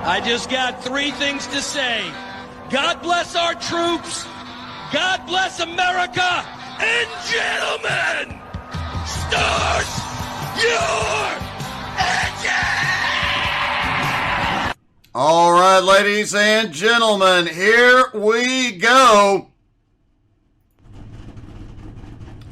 I just got three things to say. God bless our troops. God bless America. And gentlemen, start your engine! All right, ladies and gentlemen, here we go.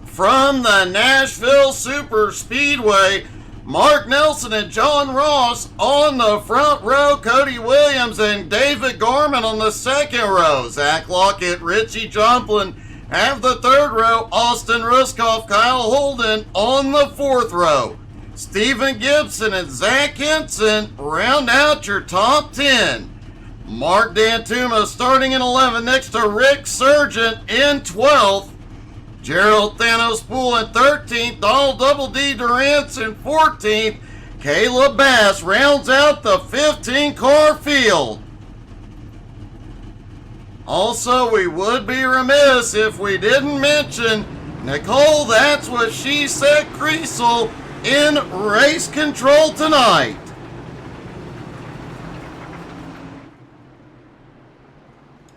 From the Nashville Superspeedway, Mark Nelson and John Ross on the front row, Cody Williams and David Gourmets on the second row, Zach Lockett, Richie Joplin have the third row, Austin Ruskoff, Kyle Holden on the fourth row. Stephen Gibson and Zach Henson round out your top 10. Mark Dantuma starting in 11 next to Rick Sargent in 12th. Gerald Thanos Poole in 13th, Donald Double D Durance in 14th, Caleb Bass rounds out the 15-car field. Also, we would be remiss if we didn't mention Nicole That's What She Said Creasel in race control tonight.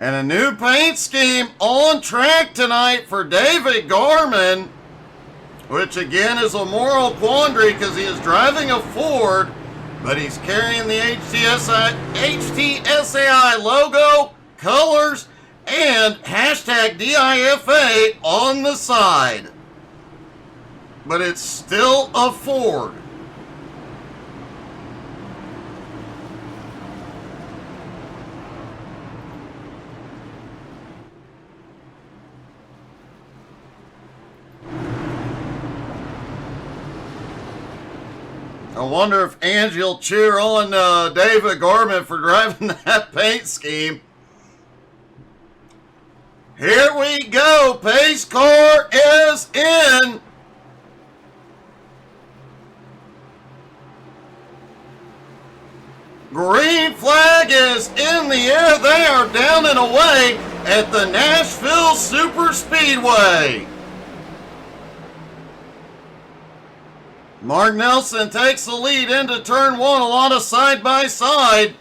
And a new paint scheme on track tonight for David Gourmets, which again is a moral quandary because he is driving a Ford, but he's carrying the HTSAI logo, colors, and hashtag DIFA on the side. But it's still a Ford. I wonder if Angie will cheer on David Gourmets for driving that paint scheme. Here we go. Pace car is in. Green flag is in the air. They are down and away at the Nashville Superspeedway. Mark Nelson takes the lead into turn one, a lot of side by side.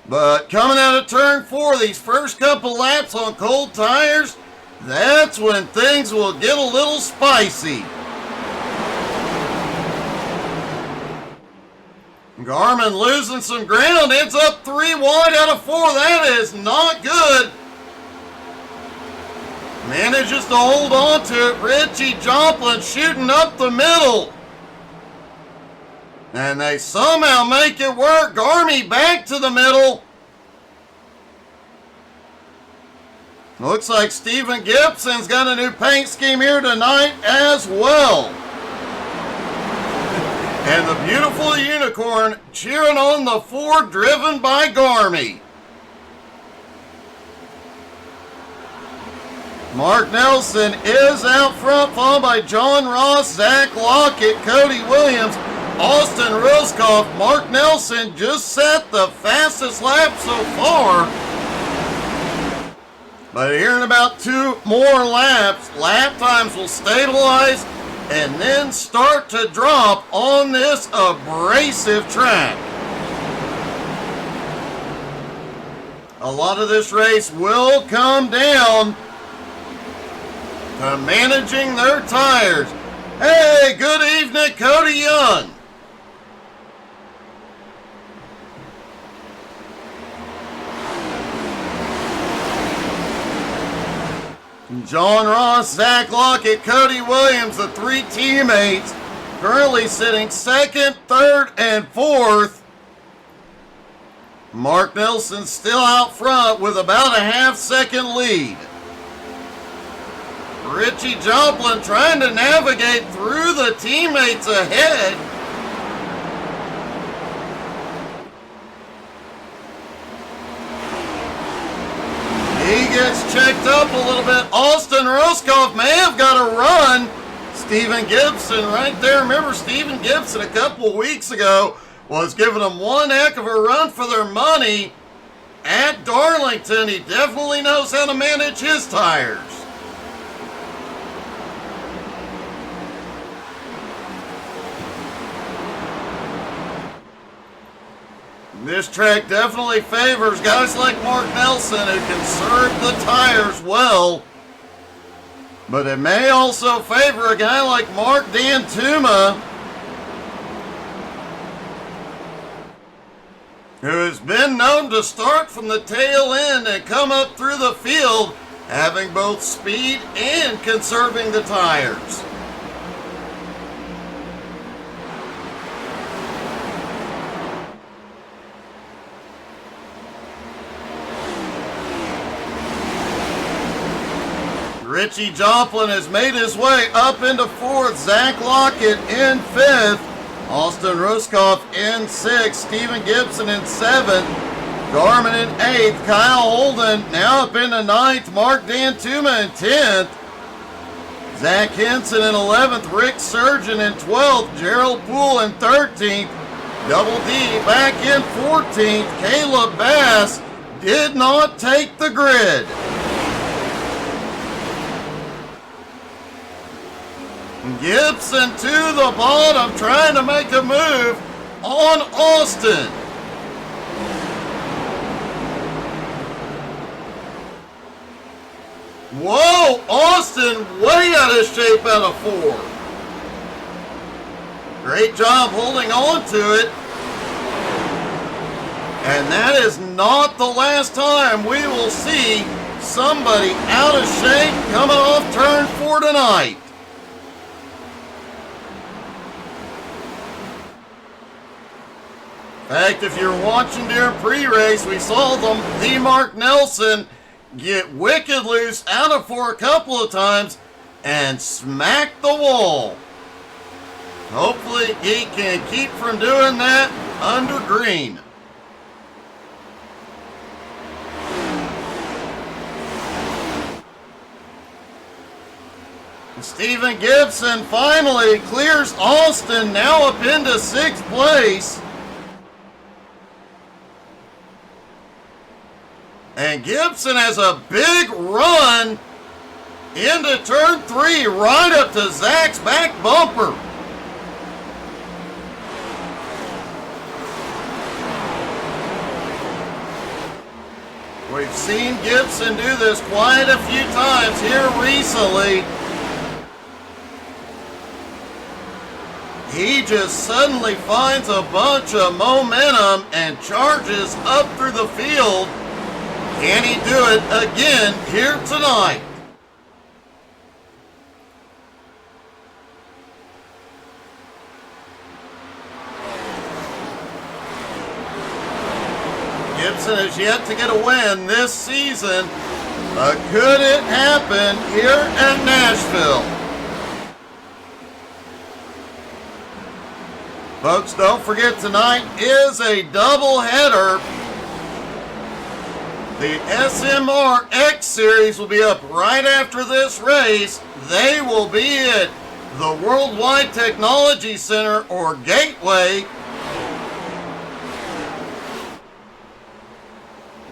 But coming out of turn four, these first couple laps on cold tires, that's when things will get a little spicy. Garmin losing some ground, ends up 3 wide out of 4. That is not good. Manages to hold on to it. Richie Joplin shooting up the middle. And they somehow make it work. Gourmets back to the middle. Looks like Stephen Gibson's got a new paint scheme here tonight as well. And the beautiful unicorn cheering on the Ford driven by Gourmets. Mark Nelson is out front, followed by John Ross, Zach Lockett, Cody Williams, Austin Ruskoff. Mark Nelson just set the fastest lap so far. But here in about 2 more laps, lap times will stabilize and then start to drop on this abrasive track. A lot of this race will come down to managing their tires. Hey, good evening, Cody Young. John Ross, Zach Lockett, Cody Williams, the 3 teammates, currently sitting second, third, and fourth. Mark Nelson still out front with about a half-second lead. Richie Joplin trying to navigate through the teammates ahead. He gets checked up a little bit. Austin Ruskoff may have got a run. Stephen Gibson right there. Remember, Stephen Gibson a couple of weeks ago was giving them one heck of a run for their money at Darlington. He definitely knows how to manage his tires. This track definitely favors guys like Mark Nelson who can serve the tires well. But it may also favor a guy like Mark D'Antuma, who has been known to start from the tail end and come up through the field, having both speed and conserving the tires. Richie Joplin has made his way up into fourth. Zach Lockett in fifth. Austin Ruskoff in sixth. Stephen Gibson in seventh. Garmin in eighth. Kyle Holden now up into ninth. Mark D'Antuma in 10th. Zach Henson in 11th. Rick Surgeon in 12th. Gerald Poole in 13th. Double D back in 14th. Caleb Bass did not take the grid. Gibson to the bottom, trying to make a move on Austin. Whoa, Austin way out of shape out of 4. Great job holding on to it. And that is not the last time we will see somebody out of shape coming off turn 4 tonight. In fact, if you're watching during pre-race, we saw the Mark Nelson get wicked loose out of 4 a couple of times and smack the wall. Hopefully he can keep from doing that under green. Stephen Gibson finally clears Austin, now up into 6th place. And Gibson has a big run into turn 3, right up to Zach's back bumper. We've seen Gibson do this quite a few times here recently. He just suddenly finds a bunch of momentum and charges up through the field. Can he do it again here tonight? Gibson has yet to get a win this season, but could it happen here at Nashville? Folks, don't forget tonight is a doubleheader. The SMR X Series will be up right after this race. They will be at the Worldwide Technology Center, or Gateway.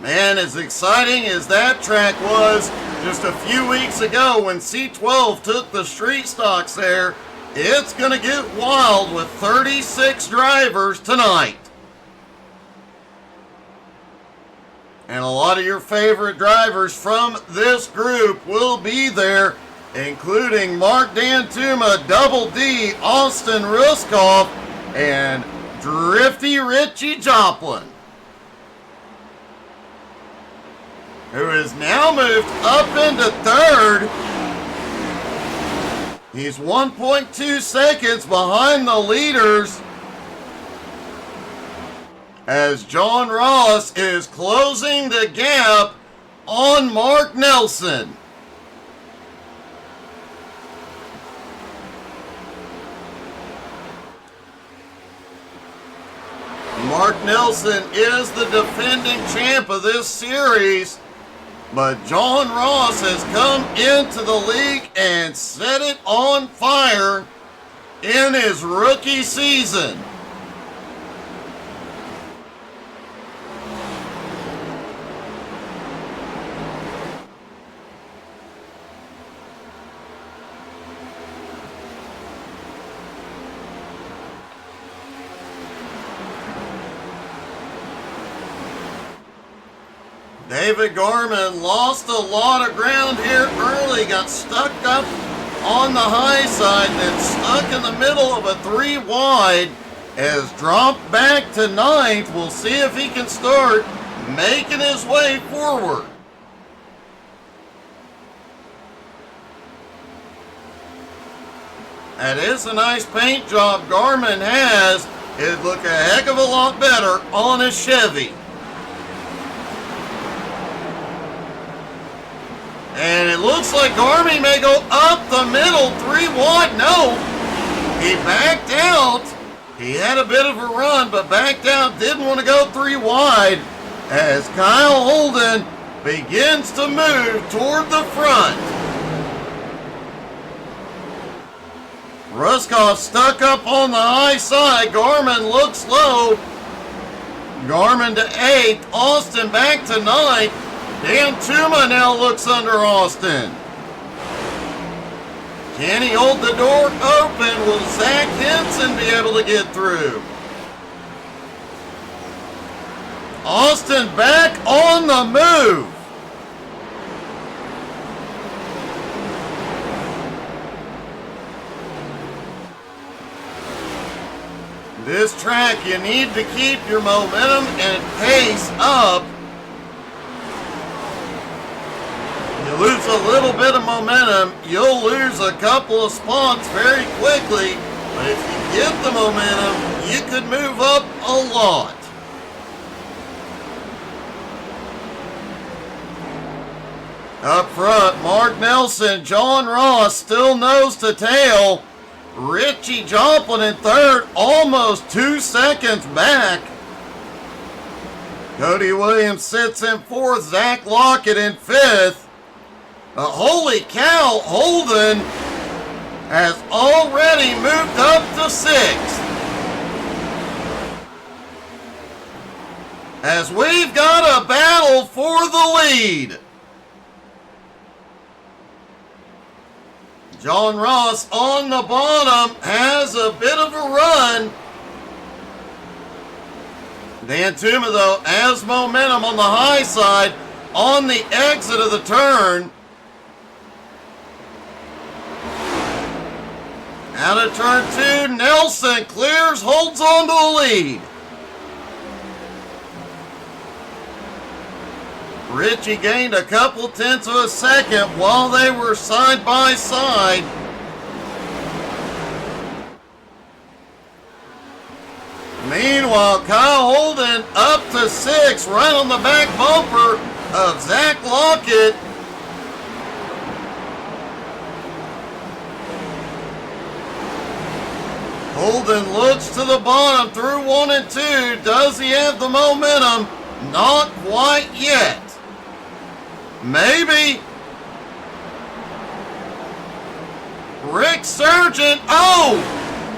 Man, as exciting as that track was just a few weeks ago when C12 took the street stocks there, it's going to get wild with 36 drivers tonight. And a lot of your favorite drivers from this group will be there, including Mark D'Antuma, Double D, Austin Ruskoff, and Drifty Richie Joplin, who has now moved up into 3rd. He's 1.2 seconds behind the leaders, as John Ross is closing the gap on Mark Nelson. Mark Nelson is the defending champ of this series, but John Ross has come into the league and set it on fire in his rookie season. David Gorman lost a lot of ground here early, got stuck up on the high side, then stuck in the middle of a 3 wide, has dropped back to 9th. We'll see if he can start making his way forward. That is a nice paint job Gorman has. It'd look a heck of a lot better on a Chevy. And it looks like Gorman may go up the middle, 3 wide. No, he backed out. He had a bit of a run, but backed out, didn't want to go 3 wide as Kyle Holden begins to move toward the front. Ruskoff stuck up on the high side. Gorman looks low. Gorman to 8th. Austin back to 9th. Dan Tuma now looks under Austin. Can he hold the door open? Will Zach Henson be able to get through? Austin back on the move. This track, you need to keep your momentum and pace up. You lose a little bit of momentum, you'll lose a couple of spots very quickly. But if you get the momentum, you could move up a lot. Up front, Mark Nelson, John Ross still nose to tail. Richie Joplin in 3rd, almost 2 seconds back. Cody Williams sits in 4th, Zach Lockett in 5th. Holy cow, Holden has already moved up to 6th. As we've got a battle for the lead. John Ross on the bottom has a bit of a run. Dan Tuma, though, has momentum on the high side on the exit of the turn. Out of turn 2, Nelson clears, holds on to the lead. Richie gained a couple tenths of a second while they were side by side. Meanwhile, Kyle Holden up to 6th, right on the back bumper of Zach Lockett. Holden looks to the bottom through 1 and 2. Does he have the momentum? Not quite yet. Maybe. Rick Sargent. Oh!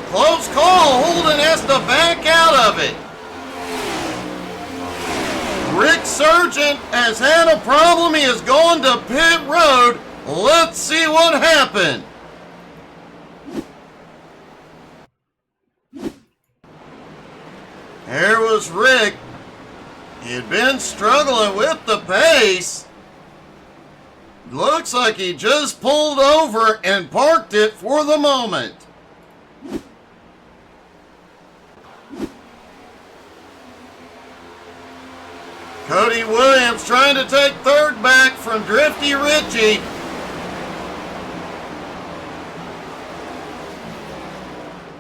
Close call. Holden has to back out of it. Rick Sargent has had a problem. He has gone to pit road. Let's see what happened. There was Rick. He had been struggling with the pace. Looks like he just pulled over and parked it for the moment. Cody Williams trying to take 3rd back from Drifty Richie.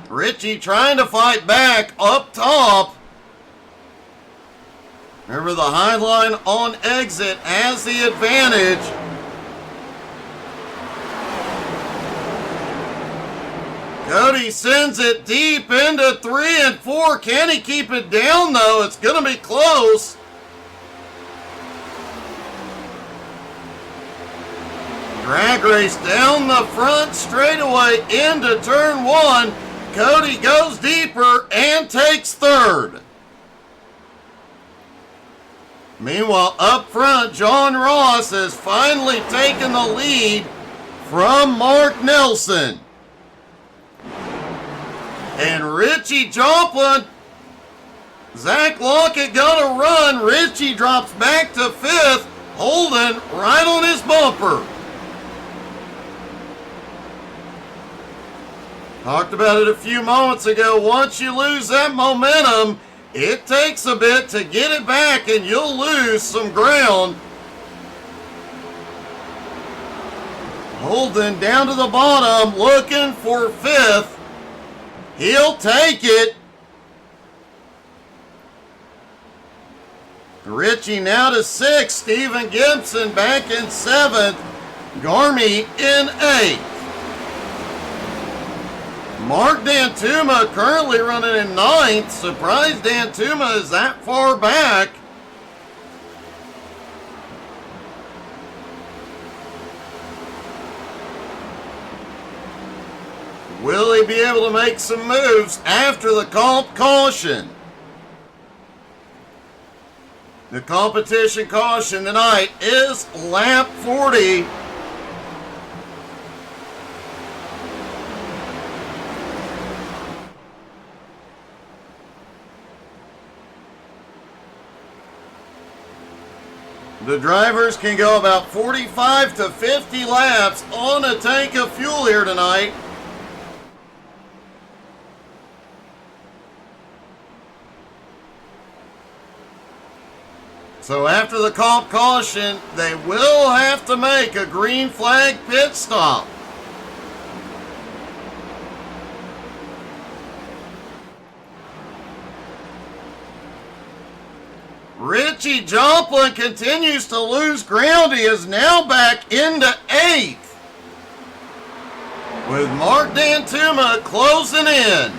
Richie trying to fight back up top. Remember, the high line on exit has the advantage. Cody sends it deep into 3 and 4. Can he keep it down, though? It's going to be close. Drag race down the front straightaway into turn 1. Cody goes deeper and takes 3rd. Meanwhile, up front, John Ross has finally taken the lead from Mark Nelson. And Richie Joplin Zach Lockett gonna run. Richie drops back to 5th. Holden right on his bumper. Talked about it a few moments ago. Once you lose that momentum, it takes a bit to get it back and you'll lose some ground. Holden down to the bottom, looking for 5th. He'll take it. Richie now to 6th. Stephen Gibson back in 7th. Gourmet in 8th. Mark Dantuma currently running in 9th. Surprised Dantuma is that far back. Will he be able to make some moves after the comp caution? The competition caution tonight is lap 40. The drivers can go about 45 to 50 laps on a tank of fuel here tonight. So after the comp caution, they will have to make a green flag pit stop. Richie Joplin continues to lose ground. He is now back into 8th. With Mark Dantuma closing in.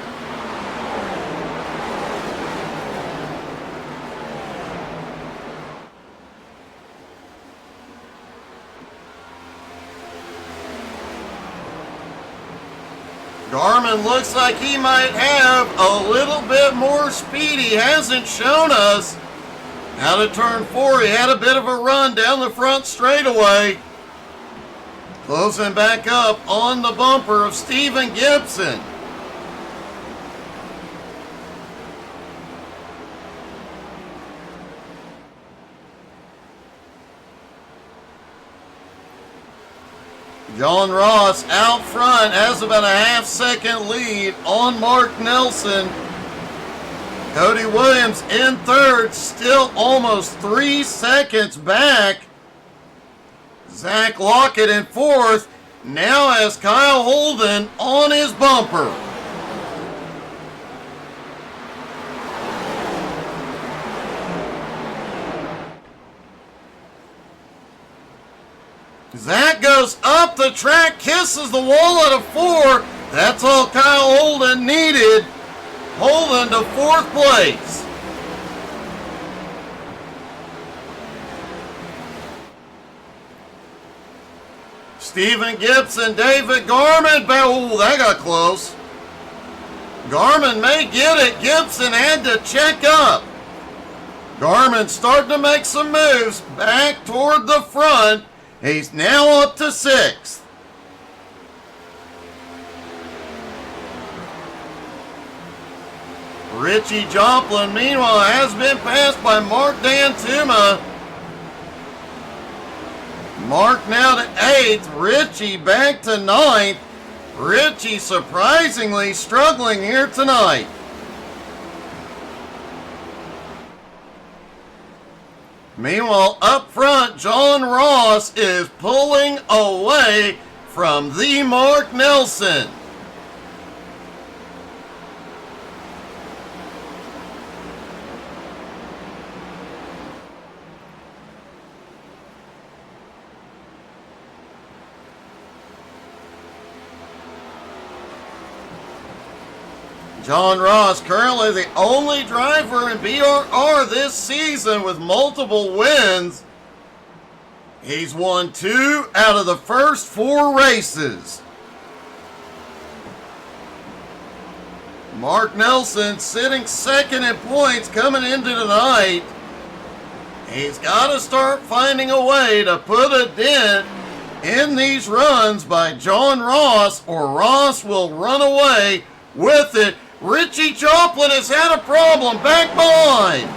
Garmin looks like he might have a little bit more speed. He hasn't shown us how to turn 4. He had a bit of a run down the front straightaway. Closing back up on the bumper of Stephen Gibson. John Ross out front has about a half-second lead on Mark Nelson. Cody Williams in 3rd, still almost 3 seconds back. Zach Lockett in 4th, now has Kyle Holden on his bumper. Zach goes up the track, kisses the wall at a 4. That's all Kyle Holden needed. Holden to 4th place. Stephen Gibson, David Garmin. Oh, that got close. Garmin may get it. Gibson had to check up. Garmin starting to make some moves back toward the front. He's now up to 6th. Richie Joplin, meanwhile, has been passed by Mark Dantuma. Mark now to 8th. Richie back to 9th. Richie surprisingly struggling here tonight. Meanwhile, up front, John Ross is pulling away from the Mark Nelson. John Ross, currently the only driver in BRR this season with multiple wins. He's won 2 out of the first 4 races. Mark Nelson sitting 2nd in points coming into tonight. He's got to start finding a way to put a dent in these runs by John Ross, or Ross will run away with it. Richie Joplin has had a problem back behind.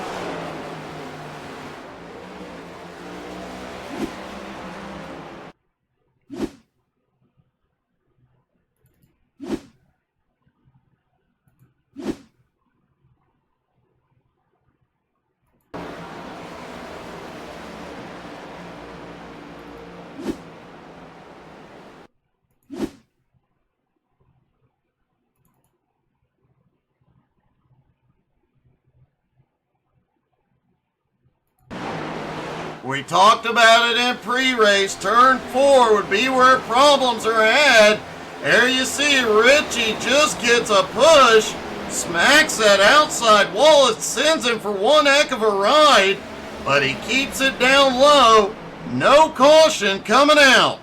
We talked about it in pre-race. Turn 4 would be where problems are had. There you see Richie just gets a push, smacks that outside wall. It sends him for one heck of a ride, but he keeps it down low. No caution coming out.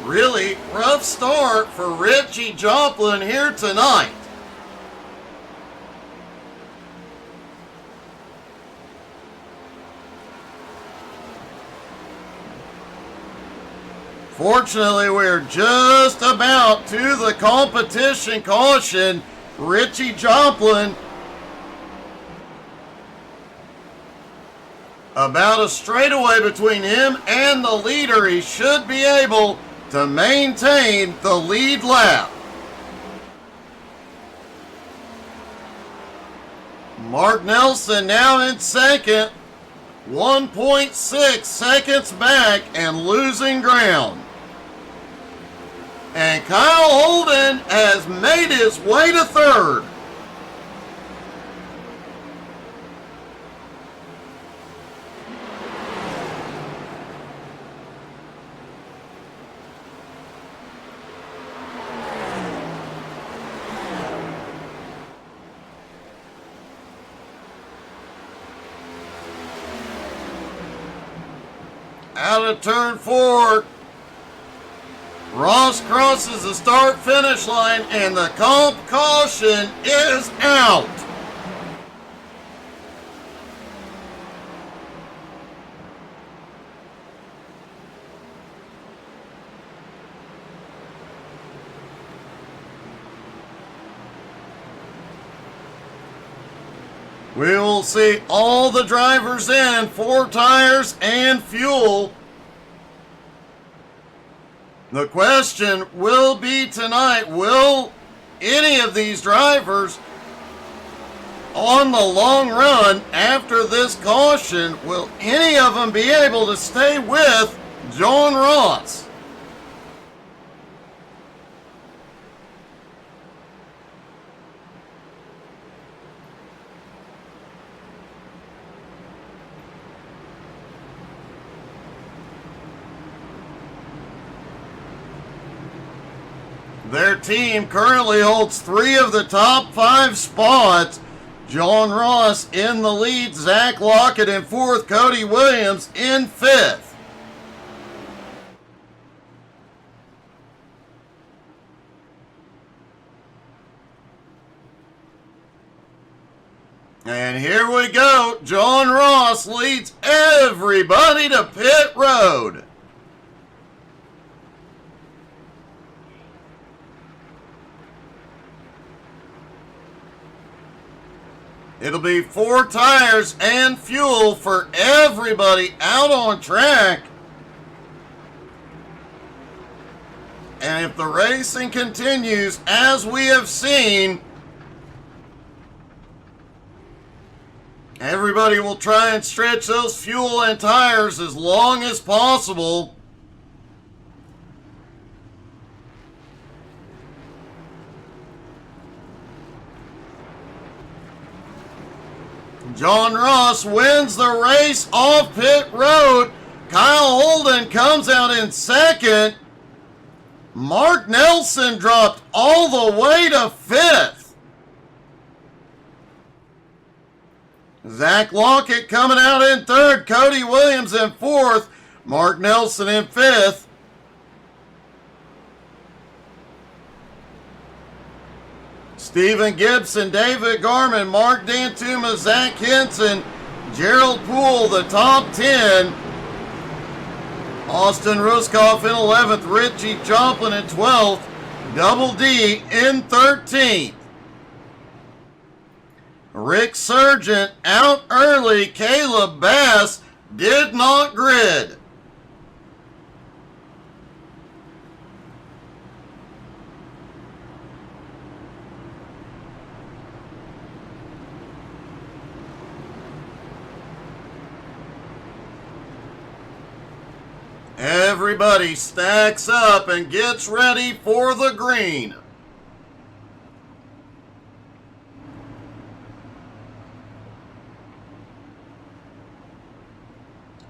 Really rough start for Richie Joplin here tonight. Fortunately, we're just about to the competition caution. Richie Joplin about a straightaway between him and the leader. He should be able to maintain the lead lap. Mark Nelson now in second, 1.6 seconds back and losing ground. And Kyle Holden has made his way to third. Out of turn 4, Ross crosses the start-finish line and the comp caution is out. We will see all the drivers in, 4 tires and fuel. The question will be tonight, will any of these drivers on the long run after this caution, will any of them be able to stay with John Ross? Their team currently holds 3 of the top 5 spots. John Ross in the lead, Zach Lockett in 4th, Cody Williams in 5th. And here we go. John Ross leads everybody to pit road. It'll be 4 tires and fuel for everybody out on track. And if the racing continues as we have seen, everybody will try and stretch those fuel and tires as long as possible. John Ross wins the race off pit road. Kyle Holden comes out in 2nd. Mark Nelson dropped all the way to 5th. Zach Lockett coming out in 3rd. Cody Williams in 4th. Mark Nelson in 5th. Stephen Gibson, David Garman, Mark Dantuma, Zach Henson, Gerald Poole, the top 10. Austin Ruskoff in 11th. Richie Joplin in 12th. Double D in 13th. Rick Sargent out early. Caleb Bass did not grid. Everybody stacks up and gets ready for the green.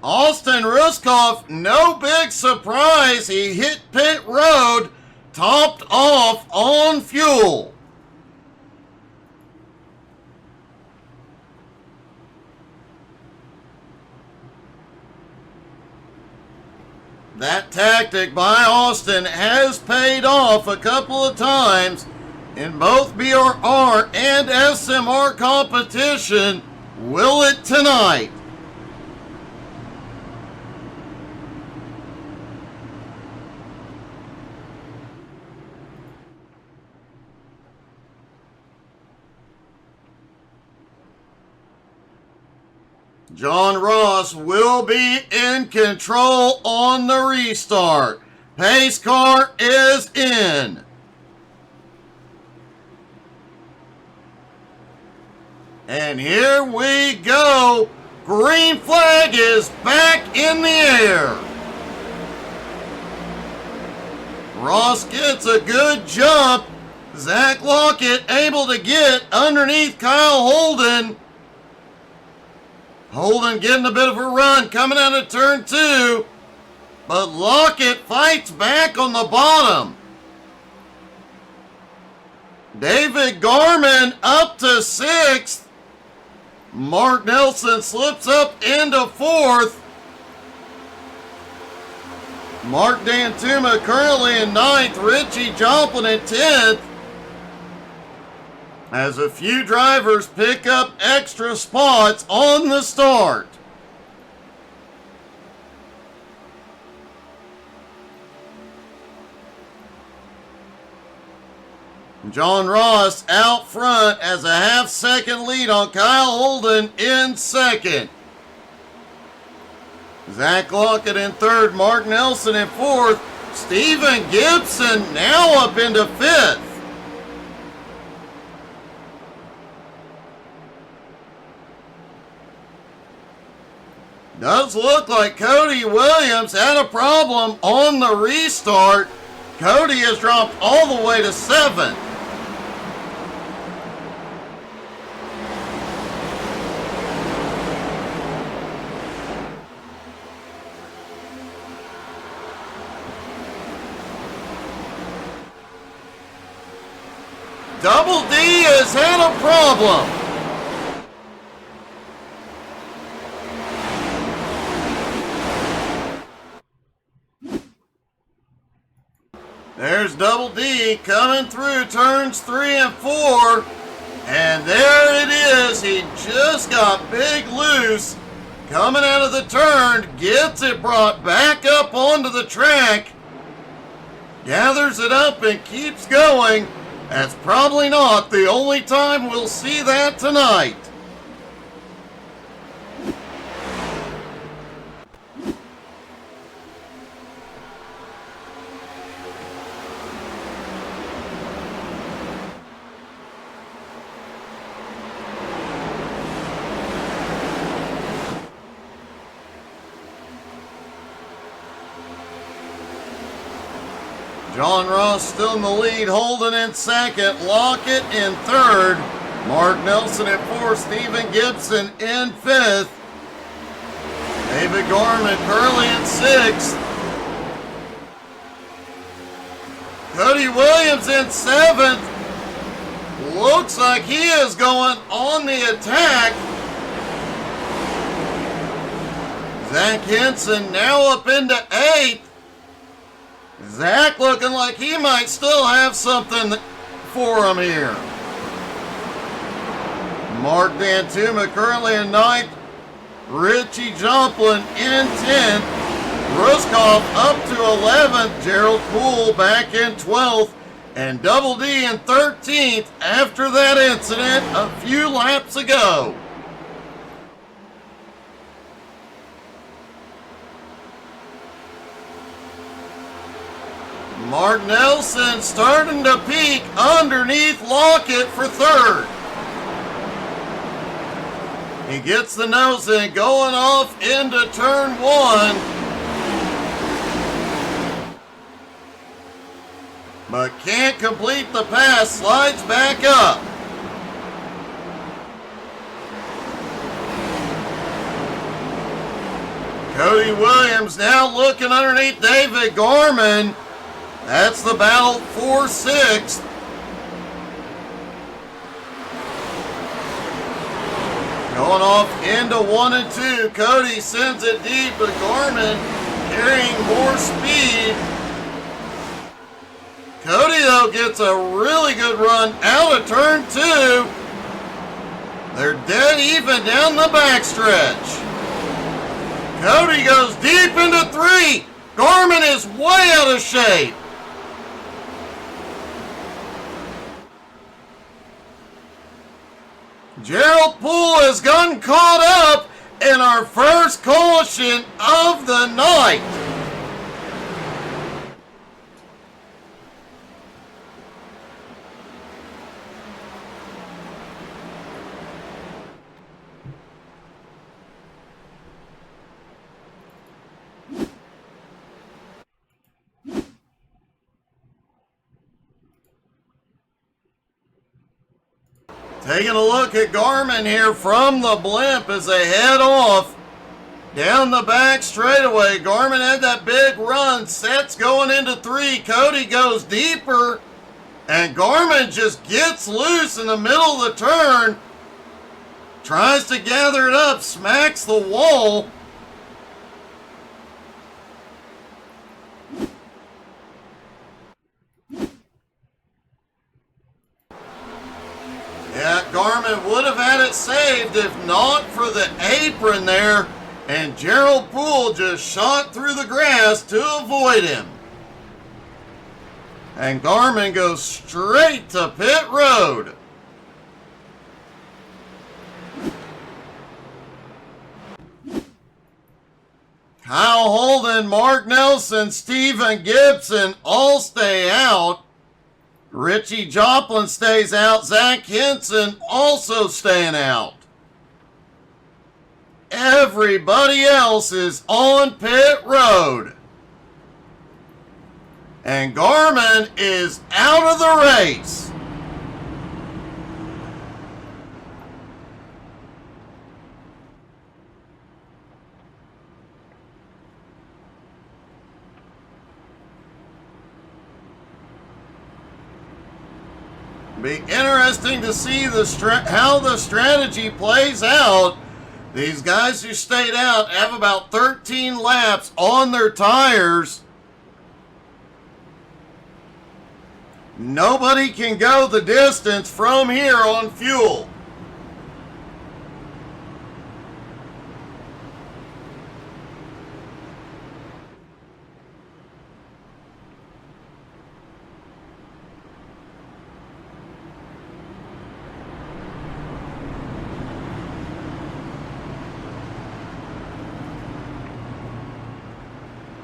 Austin Ruskoff, no big surprise. He hit pit road, topped off on fuel. That tactic by Austin has paid off a couple of times in both BRR and SMR competition. Will it tonight? John Ross will be in control on the restart. Pace car is in. And here we go. Green flag is back in the air. Ross gets a good jump. Zach Lockett able to get underneath Kyle Holden. Holden getting a bit of a run coming out of turn 2. But Lockett fights back on the bottom. David Garman up to 6th. Mark Nelson slips up into 4th. Mark Dantuma currently in 9th. Richie Joplin in 10th. As a few drivers pick up extra spots on the start. John Ross out front as a half-second lead on Kyle Holden in 2nd. Zach Lockett in 3rd. Mark Nelson in 4th. Stephen Gibson now up into 5th. Does look like Cody Williams had a problem on the restart. Cody has dropped all the way to 7th. Double D has had a problem. There's Double D coming through turns 3 and 4. And there it is. He just got big loose. Coming out of the turn. Gets it brought back up onto the track. Gathers it up and keeps going. That's probably not the only time we'll see that tonight. John Ross still in the lead, Holden in 2nd, Lockett in 3rd, Mark Nelson in 4th, Stephen Gibson in 5th, David Gorman Curley in 6th, Cody Williams in 7th. Looks like he is going on the attack. Zach Henson now up into 8th. Zach looking like he might still have something for him here. Mark Dantuma currently in 9th. Richie Joplin in 10th. Ruskoff up to 11th. Gerald Poole back in 12th. And Double D in 13th after that incident a few laps ago. Mark Nelson starting to peak underneath Lockett for third. He gets the nose in, going off into turn 1. But can't complete the pass, slides back up. Cody Williams now looking underneath David Gorman. That's the battle for 6th. Going off into 1 and 2. Cody sends it deep, but Gorman carrying more speed. Cody, though, gets a really good run out of turn 2. They're dead even down the backstretch. Cody goes deep into 3. Gorman is way out of shape. Gerald Poole has gotten caught up in our first caution of the night. Taking a look at Gorman here from the blimp as they head off down the back straightaway. Gorman had that big run, sets going into 3. Cody goes deeper, and Gorman just gets loose in the middle of the turn. Tries to gather it up, smacks the wall. Yeah, Gorman would have had it saved if not for the apron there, and Gerald Poole just shot through the grass to avoid him. And Gorman goes straight to pit road. Kyle Holden, Mark Nelson, Stephen Gibson all stay out. Richie Joplin stays out. Zach Henson also staying out. Everybody else is on pit road. And Gorman is out of the race. Be interesting to see how the strategy plays out. These guys who stayed out have about 13 laps on their tires. Nobody can go the distance from here on fuel.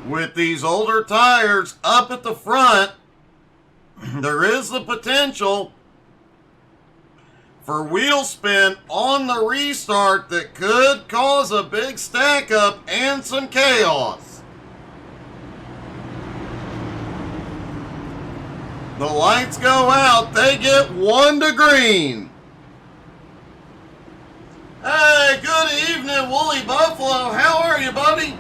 With these older tires up at the front, there is the potential for wheel spin on the restart that could cause a big stack up and some chaos. The lights go out, they get 1 to green. Hey, good evening, Woolly Buffalo. How are you, buddy?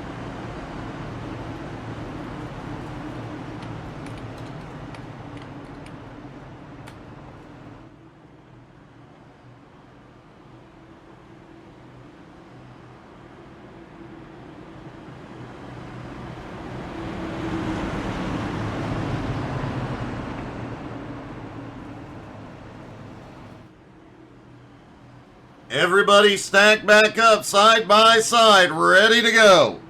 Everybody stacked back up side by side, ready to go.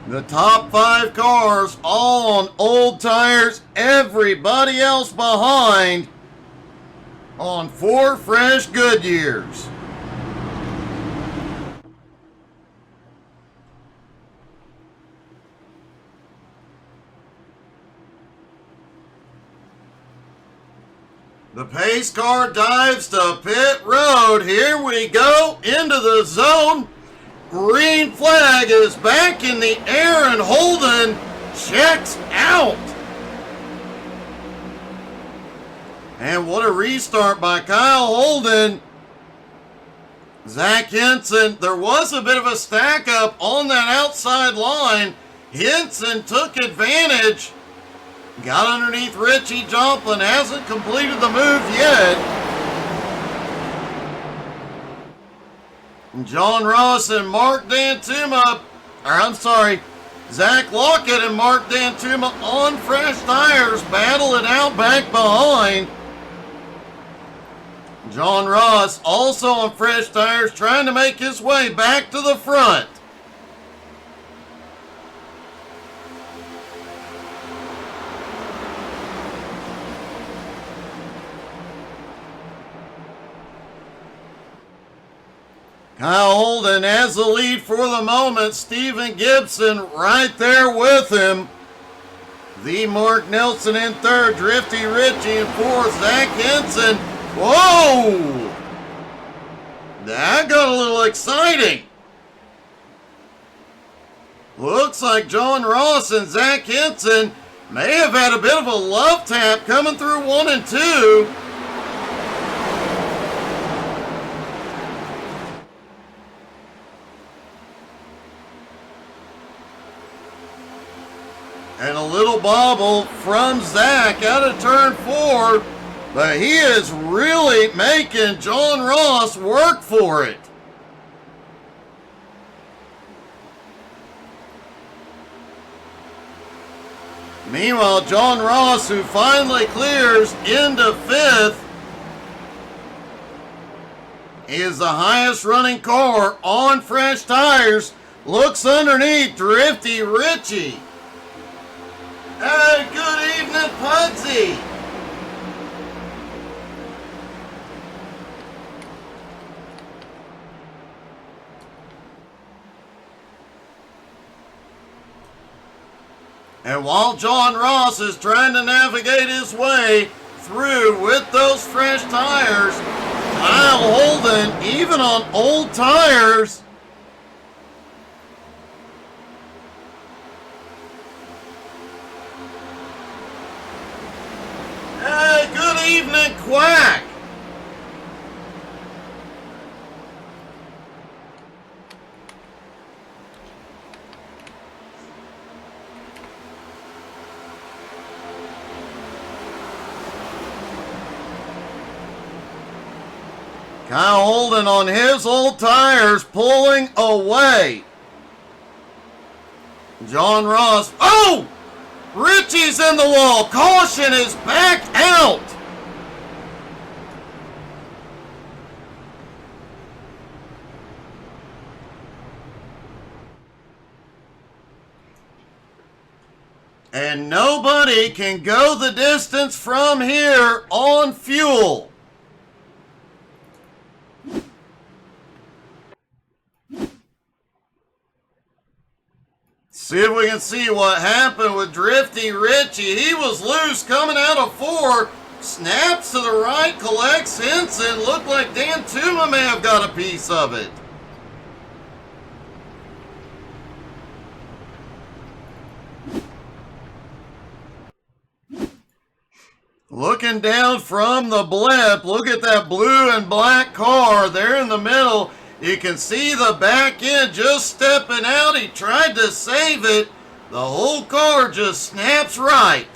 The top 5 cars all on old tires, everybody else behind on 4 fresh Goodyears. The pace car dives to pit road. Here we go into the zone. Green flag is back in the air and Holden checks out. And what a restart by Kyle Holden. Zach Henson, there was a bit of a stack up on that outside line. Henson took advantage. Got underneath Richie Joplin, hasn't completed the move yet. John Ross and Mark Dantuma, Zach Lockett and Mark Dantuma on fresh tires, battle it out back behind. John Ross also on fresh tires, trying to make his way back to the front. Kyle Holden has the lead for the moment. Steven Gibson right there with him. The Mark Nelson in third. Drifty Richie in fourth. Zach Henson. Whoa! That got a little exciting. Looks like John Ross and Zach Henson may have had a bit of a love tap coming through 1 and 2. And a little bobble from Zach out of turn 4. But he is really making John Ross work for it. Meanwhile, John Ross, who finally clears into 5th, is the highest running car on fresh tires. Looks underneath Drifty Richie. Hey, good evening, Pudsey. And while John Ross is trying to navigate his way through with those fresh tires, Kyle Holden, even on old tires, hey, good evening, Quack. Kyle Holden on his old tires pulling away. John Ross. Oh! Richie's in the wall. Caution is back out. And nobody can go the distance from here on fuel. See if we can see what happened with Drifty Richie. He was loose coming out of 4. Snaps to the right, collects Henson. Looked like Dan Tuma may have got a piece of it. Looking down from the blip, look at that blue and black car there in the middle. You can see the back end just stepping out. He tried to save it. The whole car just snaps right.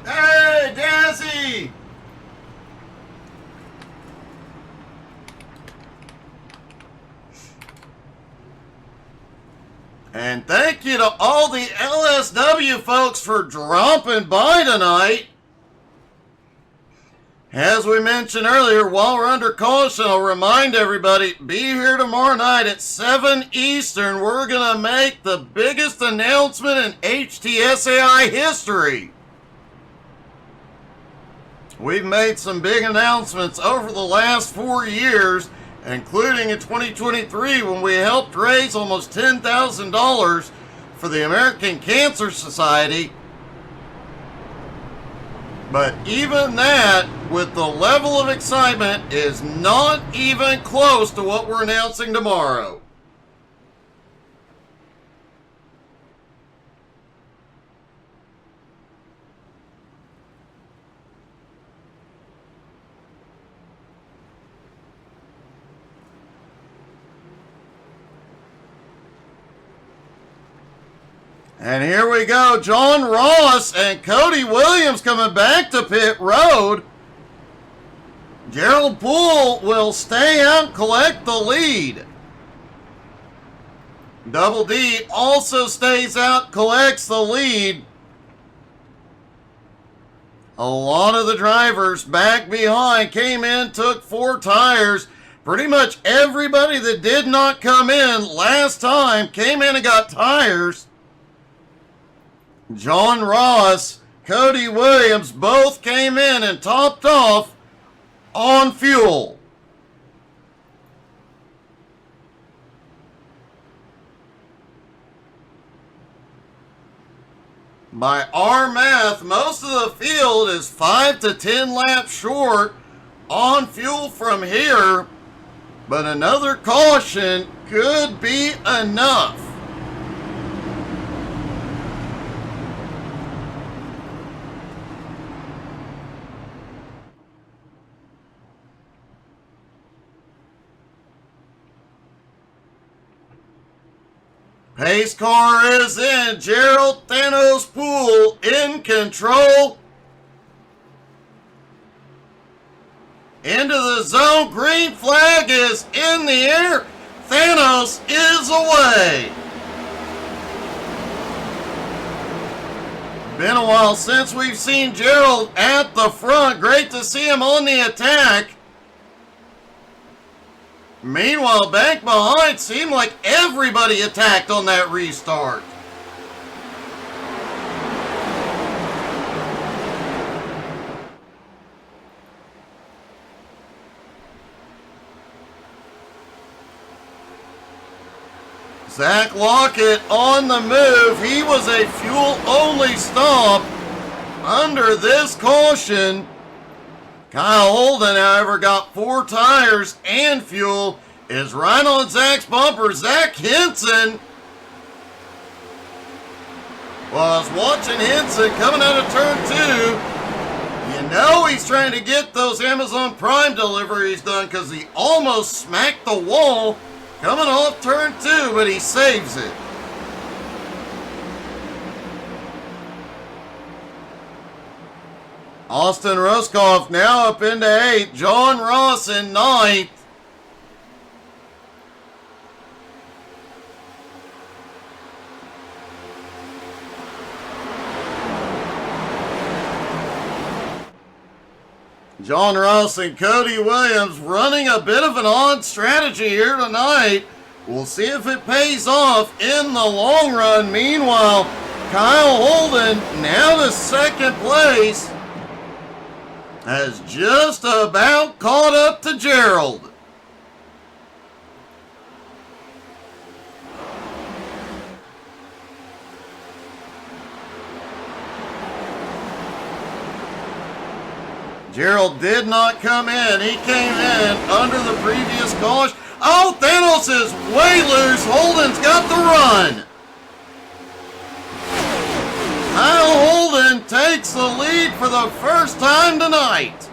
Hey, Dazzy! to all the LSW folks for dropping by tonight. As we mentioned earlier, while we're under caution, I'll remind everybody, be here tomorrow night at 7 Eastern. We're going to make the biggest announcement in HTSAI history. We've made some big announcements over the last 4 years, including in 2023 when we helped raise almost $10,000 for the American Cancer Society. But even that, with the level of excitement, is not even close to what we're announcing tomorrow. And here we go, John Ross and Cody Williams coming back to pit road. Gerald Poole will stay out and collect the lead. Double D also stays out, collects the lead. A lot of the drivers back behind came in, took 4 tires. Pretty much everybody that did not come in last time came in and got tires. John Ross, Cody Williams both came in and topped off on fuel. By our math, most of the field is 5 to 10 laps short on fuel from here, but another caution could be enough. Pace car is in. Gerald Thanos Poole in control. Into the zone. Green flag is in the air. Thanos is away. Been a while since we've seen Gerald at the front. Great to see him on the attack. Meanwhile, back behind, seemed like everybody attacked on that restart. Zach Lockett on the move. He was a fuel-only stop under this caution. Kyle Holden, however, got 4 tires and fuel, is right on Zach's bumper. Zach Henson was watching Henson coming out of turn 2. You know he's trying to get those Amazon Prime deliveries done because he almost smacked the wall coming off turn 2, but he saves it. Austin Ruskoff now up into 8th. John Ross in 9th. John Ross and Cody Williams running a bit of an odd strategy here tonight. We'll see if it pays off in the long run. Meanwhile, Kyle Holden now to 2nd place, has just about caught up to Gerald. Gerald did not come in. He came in under the previous caution. Oh, Thanos is way loose. Holden's got the run. Kyle Holden takes the lead for the first time tonight.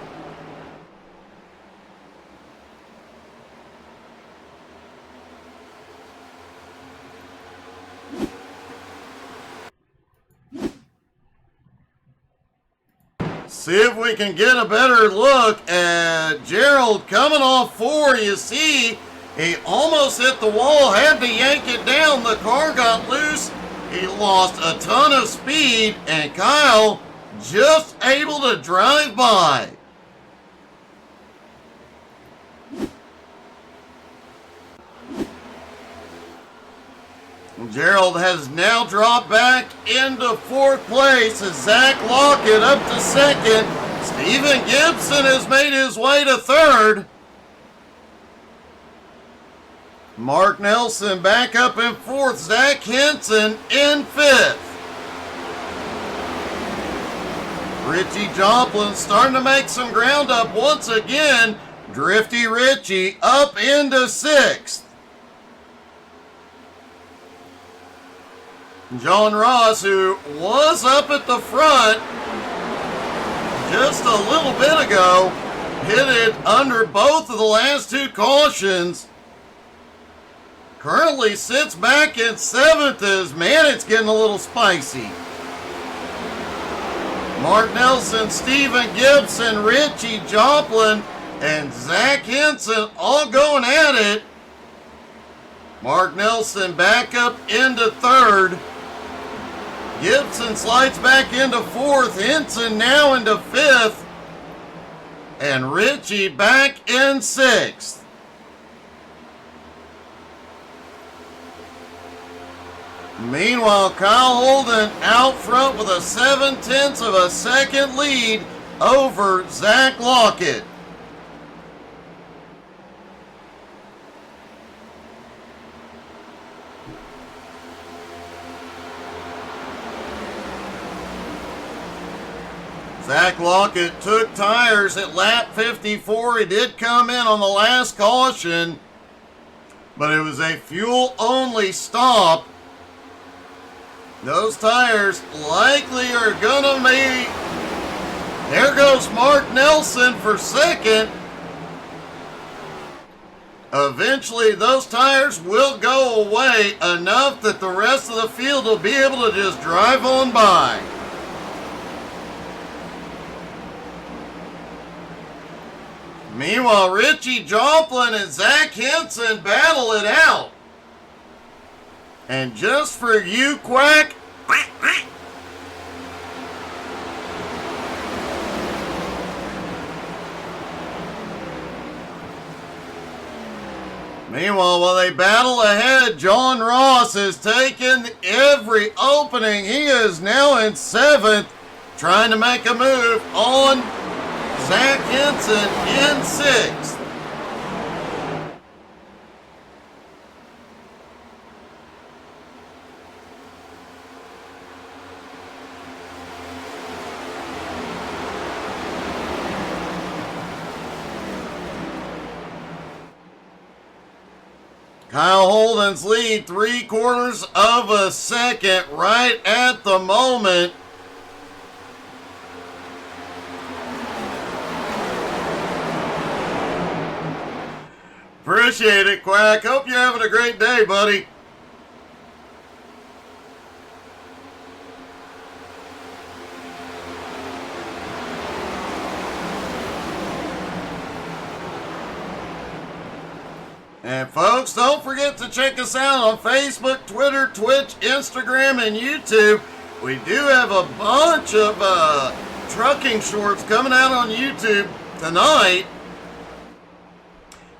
See if we can get a better look at Gerald coming off 4. You see, he almost hit the wall, had to yank it down. The car got loose He lost a ton of speed, and Kyle just able to drive by. Gerald has now dropped back into fourth place as Zach Lockett up to second. Stephen Gibson has made his way to third. Mark Nelson back up in fourth. Zach Henson in fifth. Richie Joplin starting to make some ground up once again. Drifty Richie up into sixth. John Ross, who was up at the front just a little bit ago, hit it under both of the last two cautions. Currently sits back in seventh as, man, it's getting a little spicy. Mark Nelson, Stephen Gibson, Richie Joplin, and Zach Henson all going at it. Mark Nelson back up into third. Gibson slides back into fourth. Henson now into fifth. And Richie back in sixth. Meanwhile, Kyle Holden out front with a 7/10 of a second lead over Zach Lockett. Zach Lockett took tires at lap 54. He did come in on the last caution, but it was a fuel-only stop. Those tires likely are gonna be... There goes Mark Nelson for second. Eventually, those tires will go away enough that the rest of the field will be able to just drive on by. Meanwhile, Richie Joplin and Zach Henson battle it out. And just for you, Quack, meanwhile, while they battle ahead, John Ross has taken every opening. He is now in seventh, trying to make a move on Zach Henson in sixth. Kyle Holden's lead 3/4 of a second right at the moment. Appreciate it, Quack. Hope you're having a great day, buddy. And folks, don't forget to check us out on Facebook, Twitter, Twitch, Instagram, and YouTube. We do have a bunch of trucking shorts coming out on YouTube tonight.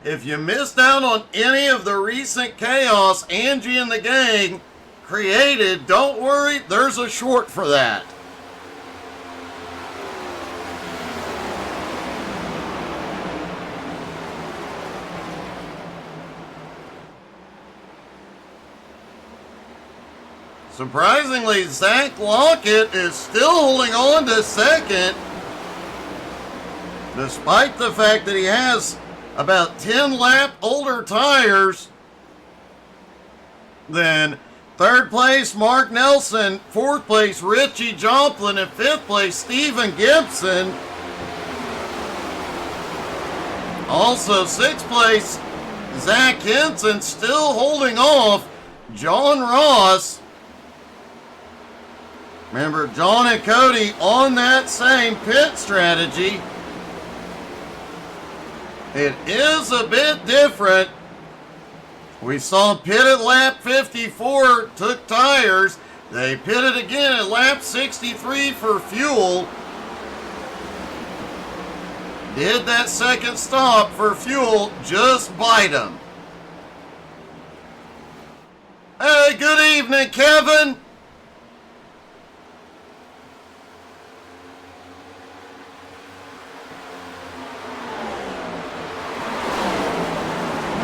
If you missed out on any of the recent chaos Angie and the gang created, don't worry, there's a short for that. Surprisingly, Zach Lockett is still holding on to second, despite the fact that he has about 10 lap older tires. Then third place, Mark Nelson. Fourth place, Richie Joplin. And fifth place, Stephen Gibson. Also sixth place, Zach Henson still holding off John Ross. Remember, John and Cody on that same pit strategy. It is a bit different. We saw pit at lap 54, took tires. They pitted again at lap 63 for fuel. Did that second stop for fuel just bite them? Hey, good evening, Kevin.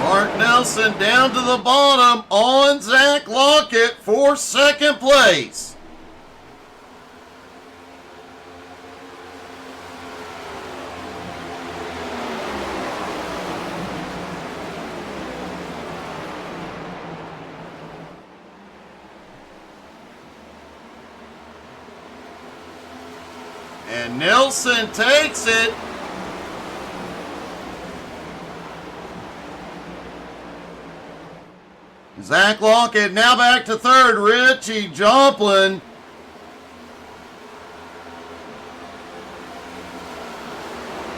Mark Nelson down to the bottom on Zach Lockett for second place. And Nelson takes it. Zach Lockett now back to third. Richie Joplin.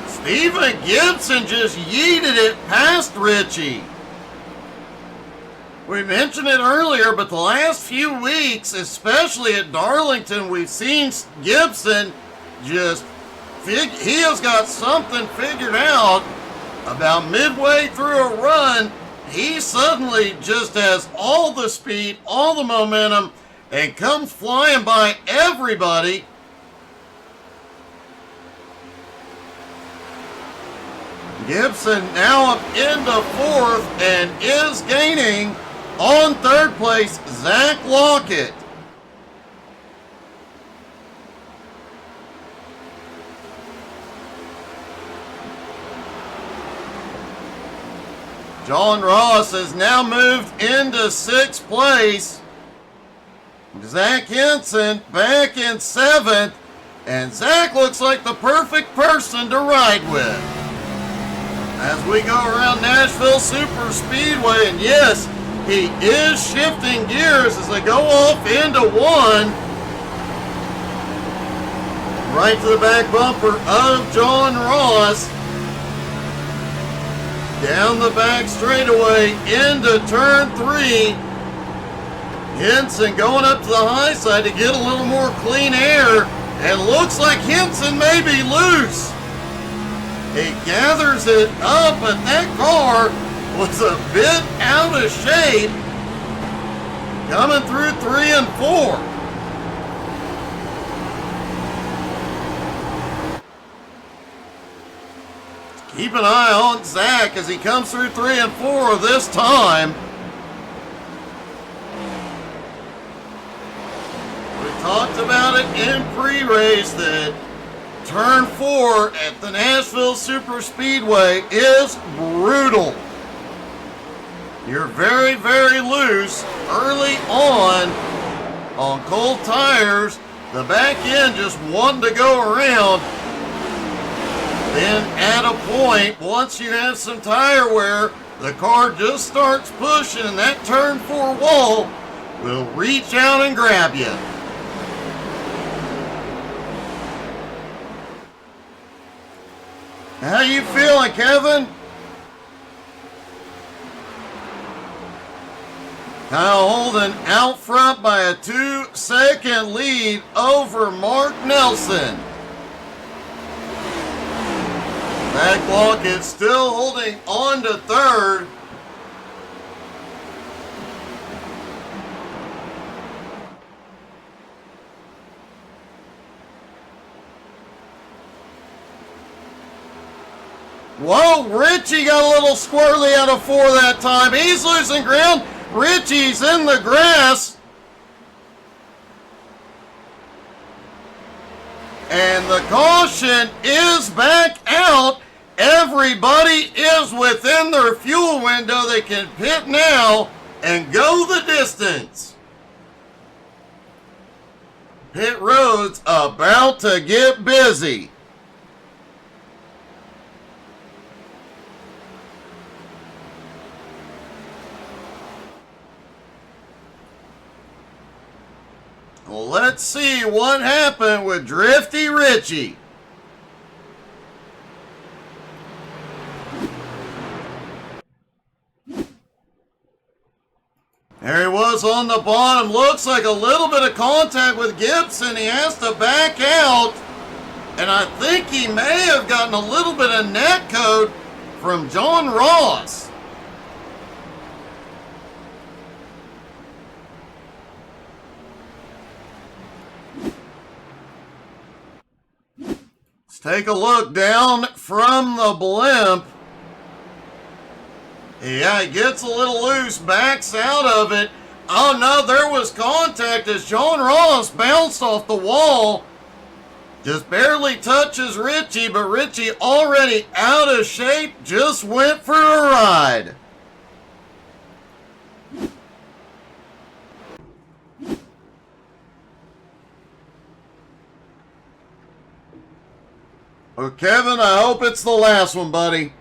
Stephen Gibson just yeeted it past Richie. We mentioned it earlier, but the last few weeks, especially at Darlington, we've seen Gibson just, he has got something figured out. About midway through a run, he suddenly just has all the speed, all the momentum, and comes flying by everybody. Gibson now up into fourth and is gaining on third place Zach Lockett. John Ross has now moved into sixth place. Zach Henson back in seventh. And Zach looks like the perfect person to ride with. As we go around Nashville Superspeedway, and yes, he is shifting gears as they go off into one. Right to the back bumper of John Ross. Down the back straightaway into turn three. Henson going up to the high side to get a little more clean air. And looks like Henson may be loose. He gathers it up, but that car was a bit out of shape. Coming through 3 and 4. Keep an eye on Zach as he comes through 3 and 4 this time. We talked about it in pre-race that turn 4 at the Nashville Superspeedway is brutal. You're very, very loose early on cold tires. The back end just wanting to go around. Then at a point, once you have some tire wear, the car just starts pushing and that turn 4 wall will reach out and grab you. How you feeling, Kevin? Kyle Holden out front by a 2-second lead over Mark Nelson. Zach Lockett still holding on to third. Whoa, Richie got a little squirrely out of 4 that time. He's losing ground. Richie's in the grass. And the caution is back out. Everybody is within their fuel window. They can pit now and go the distance. Pit road's about to get busy. Well, let's see what happened with Drifty Richie. There he was was on the bottom. Looks like a little bit of contact with Gibson. He has to back out. And I think he may have gotten a little bit of net code from John Ross. Let's take a look down from the blimp. Yeah, he gets a little loose, backs out of it. Oh no, there was contact as John Ross bounced off the wall. Just barely touches Richie, but Richie already out of shape, just went for a ride. Well, Kevin, I hope it's the last one, buddy.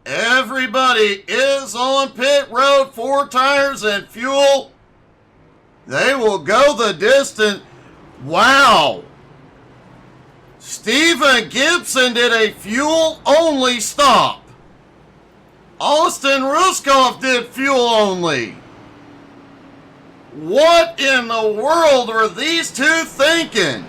Everybody is on pit road, 4 tires and fuel. They will go the distance. Wow. Steven Gibson did a fuel-only stop. Austin Ruskoff did fuel-only. What in the world were these two thinking?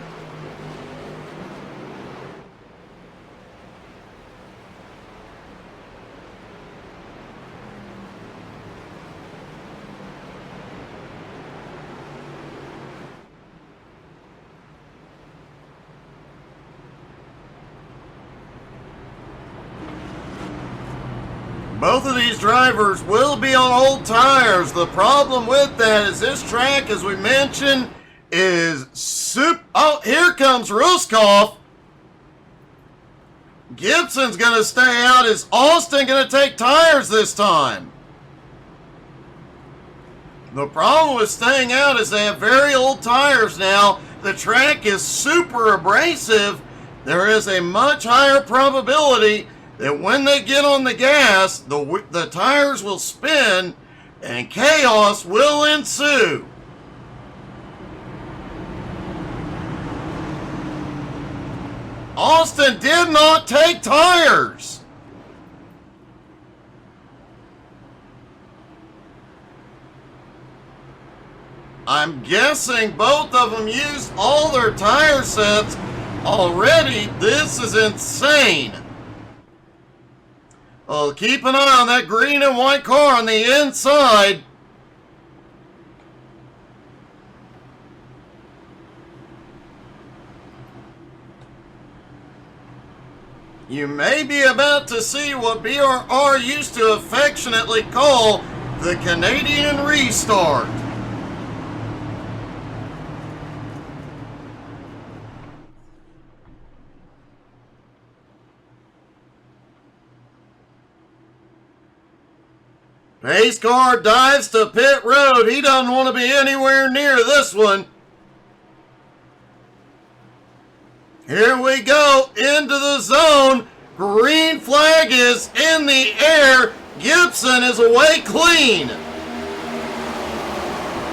Both of these drivers will be on old tires. The problem with that is this track, as we mentioned, is super. Oh, here comes Ruskoff. Gibson's going to stay out. Is Austin going to take tires this time? The problem with staying out is they have very old tires now. The track is super abrasive. There is a much higher probability that when they get on the gas, the tires will spin and chaos will ensue. Austin did not take tires. I'm guessing both of them used all their tire sets already. This is insane. Well, keep an eye on that green and white car on the inside. You may be about to see what BRR used to affectionately call the Canadian restart. Pace car dives to pit road. He doesn't want to be anywhere near this one. Here we go into the zone. Green flag is in the air. Gibson is away clean.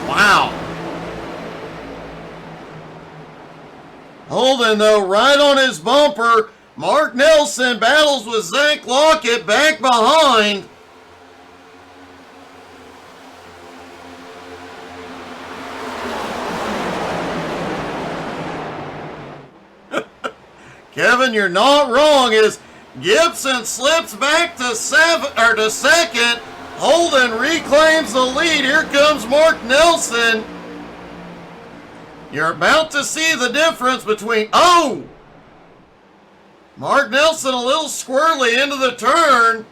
Wow. Holden, though, right on his bumper. Mark Nelson battles with Zach Lockett back behind. Kevin, you're not wrong. As Gibson slips back to second, Holden reclaims the lead. Here comes Mark Nelson. You're about to see the difference between... Oh! Mark Nelson a little squirrely into the turn.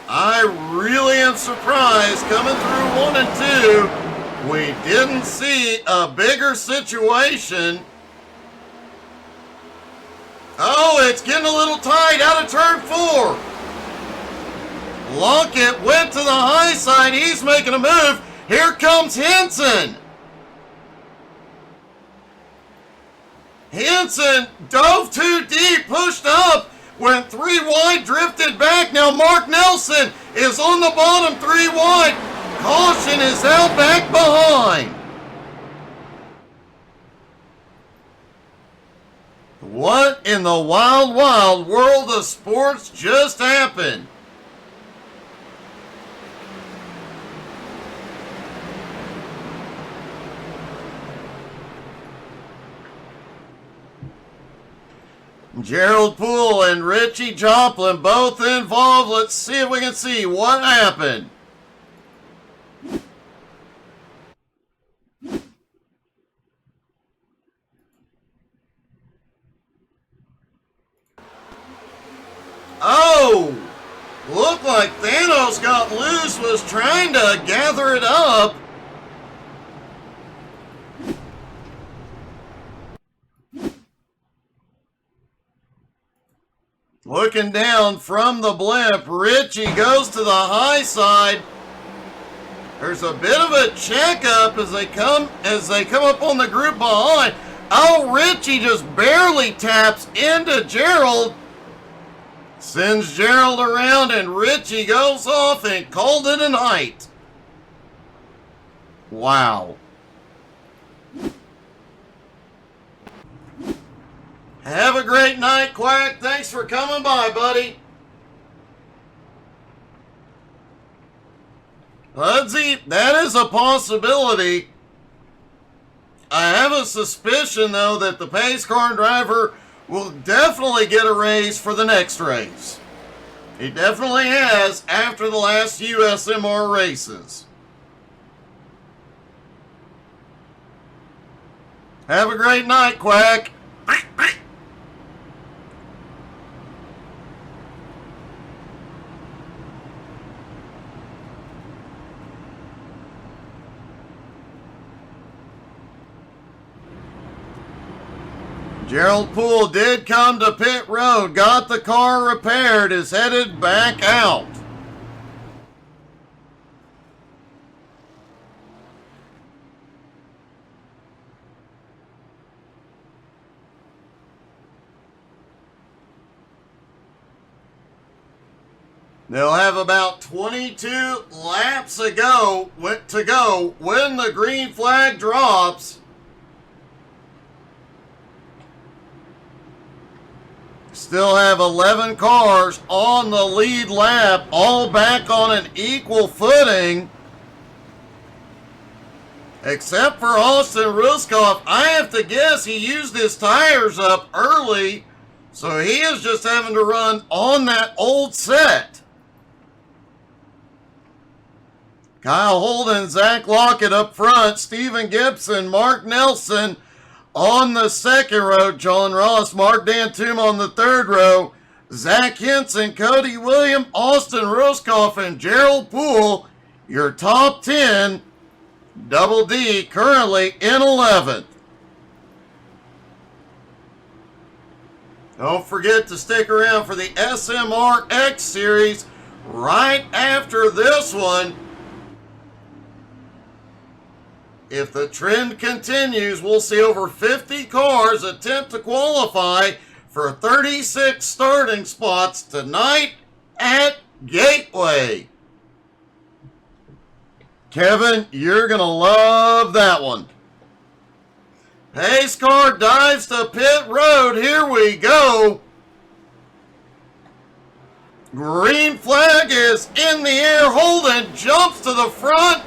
I really am surprised coming through 1 and 2. We didn't see a bigger situation. Oh, it's getting a little tight out of turn 4. Lockett went to the high side. He's making a move. Here comes Henson. Henson dove too deep, pushed up, went 3 wide, drifted back. Now Mark Nelson is on the bottom, 3 wide. Caution is out back behind. The What in the wild, wild world of sports just happened? Gerald Poole and Richie Joplin both involved. Let's see if we can see what happened. Oh! Looked like Thanos got loose, was trying to gather it up. Looking down from the blimp, Richie goes to the high side. There's a bit of a checkup as they come up on the group behind. Oh, Richie just barely taps into Gerald. Sends Gerald around and Richie goes off and called it a night. Wow. Have a great night, Quack. Thanks for coming by, buddy. Hudsy, that is a possibility. I have a suspicion, though, that the pace car driver will definitely get a raise for the next race. He definitely has after the last few SMR races. Have a great night, Quack. Gerald Poole did come to pit road, got the car repaired, is headed back out. They'll have about 22 laps to go when the green flag drops. Still have 11 cars on the lead lap, all back on an equal footing. Except for Austin Ruskoff. I have to guess he used his tires up early, so he is just having to run on that old set. Kyle Holden, Zach Lockett up front, Steven Gibson, Mark Nelson on the second row, John Ross, Mark Dantum on the third row, Zach Henson, Cody William, Austin Ruskoff, and Gerald Poole, your top 10. Double D currently in 11th. Don't forget to stick around for the SMR X Series right after this one. If the trend continues, we'll see over 50 cars attempt to qualify for 36 starting spots tonight at Gateway. Kevin, you're going to love that one. Pace car dives to pit road. Here we go. Green flag is in the air. Holden jumps to the front.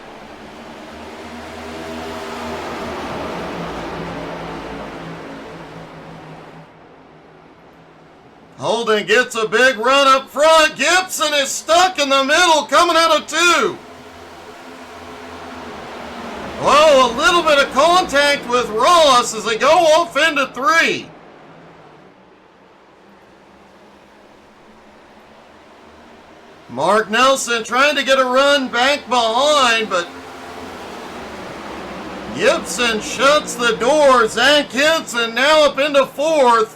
Holden gets a big run up front. Gibson is stuck in the middle, coming out of 2. Whoa, a little bit of contact with Ross as they go off into 3. Mark Nelson trying to get a run back behind, but Gibson shuts the door. Zach Henson now up into 4th.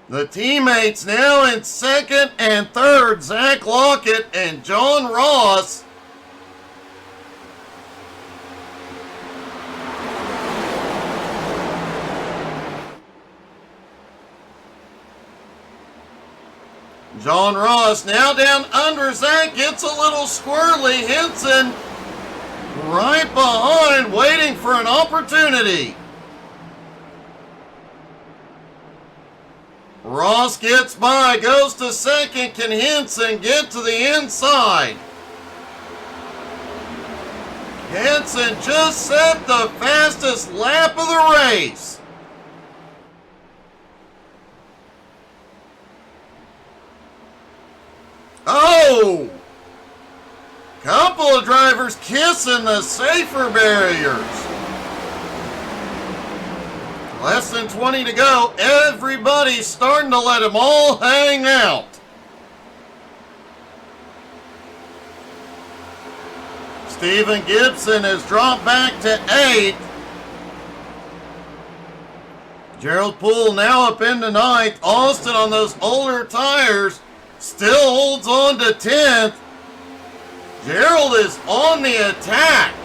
The teammates now in 2nd and 3rd, Zach Lockett and John Ross. John Ross now down under Zach, gets a little squirrely. Henson right behind, waiting for an opportunity. Ross gets by, goes to second. Can Henson get to the inside? Henson just set the fastest lap of the race. Oh! Couple of drivers kissing the safer barriers. Less than 20 to go. Everybody's starting to let them all hang out. Stephen Gibson has dropped back to 8th. Gerald Poole now up into 9th. Austin on those older tires still holds on to 10th. Gerald is on the attack.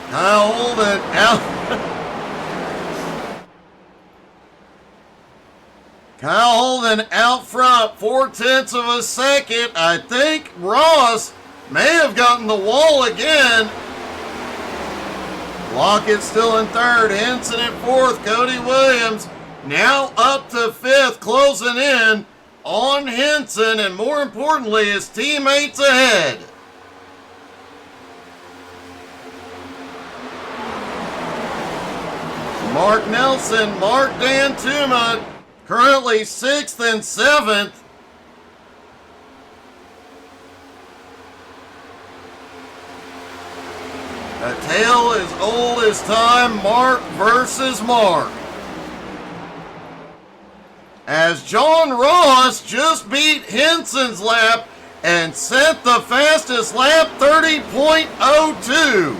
Kyle Holden out. Kyle Holden out front, 4/10 of a second. I think Ross may have gotten the wall again. Lockett still in 3rd, Henson in 4th, Cody Williams now up to 5th, closing in on Henson, and more importantly, his teammates ahead. Mark Nelson, Mark Dantuma, currently 6th and 7th. A tale as old as time, Mark versus Mark. As John Ross just beat Henson's lap and set the fastest lap, 30.02.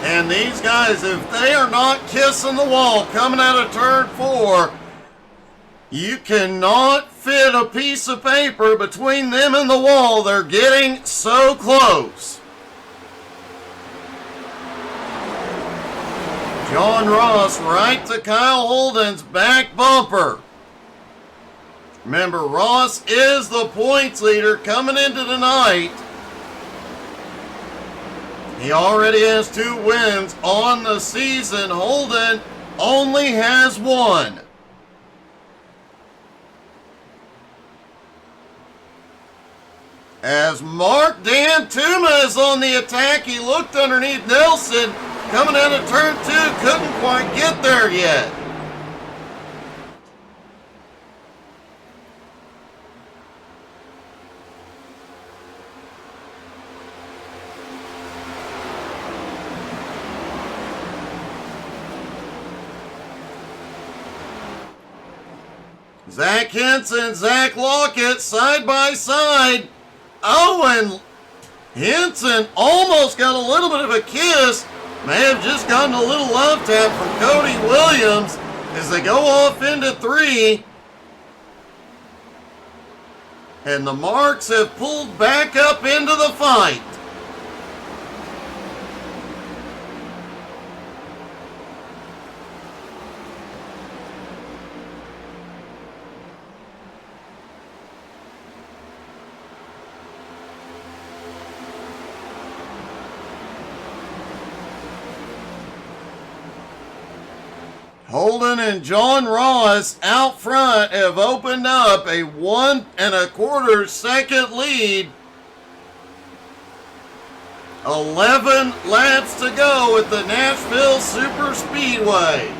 And these guys, if they are not kissing the wall coming out of turn 4, you cannot fit a piece of paper between them and the wall. They're getting so close. John Ross right to Kyle Holden's back bumper. Remember, Ross is the points leader coming into tonight. He already has 2 wins on the season. Holden only has 1. As Mark Dantuma is on the attack, he looked underneath Nelson. Coming out of turn 2, couldn't quite get there yet. Zach Henson, Zach Lockett, side by side. Oh, and Henson almost got a little bit of a kiss. May have just gotten a little love tap from Cody Williams as they go off into 3. And the Marks have pulled back up into the fight. Holden and John Ross out front have opened up a 1 1/4 second lead. 11 laps to go at the Nashville Superspeedway.